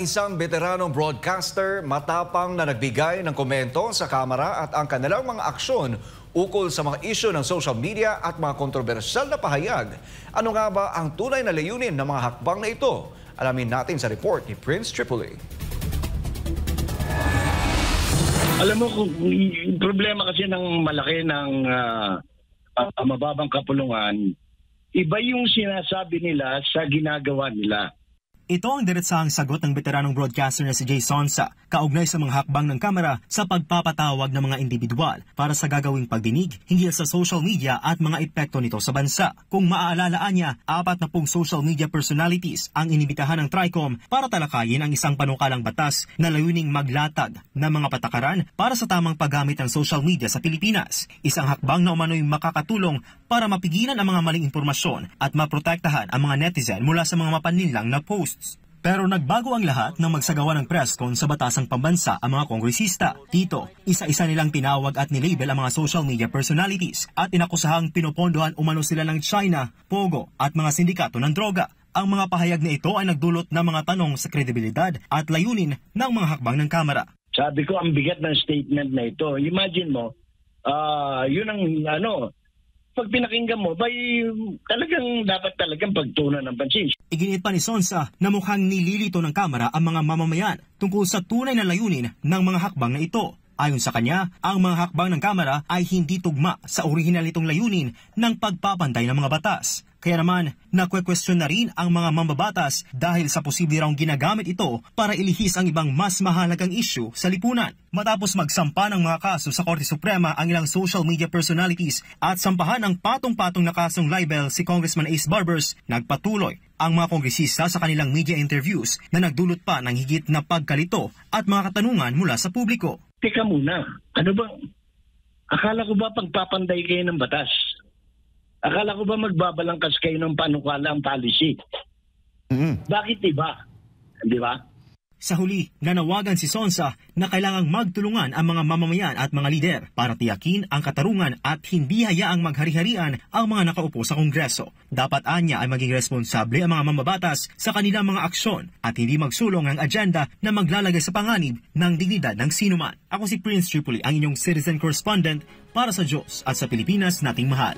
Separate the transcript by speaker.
Speaker 1: Isang veteranong broadcaster matapang na nagbigay ng komento sa kamera at ang kanilang mga aksyon ukol sa mga isyu ng social media at mga kontrobersyal na pahayag. Ano nga ba ang tunay na layunin ng mga hakbang na ito? Alamin natin sa report ni Prince Tripoli.
Speaker 2: Alam mo, kung yung problema kasi ng malaki ng mababang kapulungan, iba yung sinasabi nila sa ginagawa nila.
Speaker 3: Ito ang diretsahang sagot ng veteranong broadcaster na si Jay Sonsa, kaugnay sa mga hakbang ng kamera sa pagpapatawag ng mga individual para sa gagawing pagdinig hinggil sa social media at mga epekto nito sa bansa. Kung maaalala niya, 40 social media personalities ang inibitahan ng TRICOM para talakayin ang isang panukalang batas na layuning maglatag ng mga patakaran para sa tamang paggamit ng social media sa Pilipinas. Isang hakbang na umano'y makakatulong para mapigilan ang mga maling impormasyon at maprotektahan ang mga netizen mula sa mga mapanlinlang na posts. Pero nagbago ang lahat nang magsagawa ng press con sa Batasang Pambansa ang mga kongresista. Dito, isa-isa nilang tinawag at nilabel ang mga social media personalities at inakusahang pinopondohan umano sila ng China, Pogo at mga sindikato ng droga. Ang mga pahayag na ito ay nagdulot ng mga tanong sa kredibilidad at layunin ng mga hakbang ng Kamara.
Speaker 2: Sabi ko, ang bigat ng statement na ito. Imagine mo, yun ang pag pinakinggan mo, talagang dapat talagang pagtunan ng pansin.
Speaker 3: Iginit pa ni Sonsa na mukhang nililito ng Kamara ang mga mamamayan tungkol sa tunay na layunin ng mga hakbang na ito. Ayon sa kanya, ang mga hakbang ng Kamara ay hindi tugma sa orihinal nitong layunin ng pagpapantay ng mga batas. Kaya naman, nakwestiyon na rin ang mga mambabatas dahil sa posible raw ginagamit ito para ilihis ang ibang mas mahalagang issue sa lipunan. Matapos magsampa ng mga kaso sa Korte Suprema ang ilang social media personalities at sampahan ang patong-patong na kasong libel si Congressman Ace Barbers, nagpatuloy ang mga kongresista sa kanilang media interviews na nagdulot pa ng higit na pagkalito at mga katanungan mula sa publiko.
Speaker 2: Teka muna, ano ba? Akala ko ba pagpapanday kayo ng batas? Akala ko ba magbabalangkas kayo ng panukalang policy? Bakit iba? Di ba?
Speaker 3: Sa huli, nanawagan si Sonsa na kailangang magtulungan ang mga mamamayan at mga lider para tiyakin ang katarungan at hindi hayaang maghari-harian ang mga nakaupo sa Kongreso. Dapat anya ay maging responsable ang mga mambabatas sa kanilang mga aksyon at hindi magsulong ang agenda na maglalagay sa panganib ng dignidad ng sinuman. Ako si Prince Tripoli, ang inyong citizen correspondent para sa Diyos at sa Pilipinas nating mahal.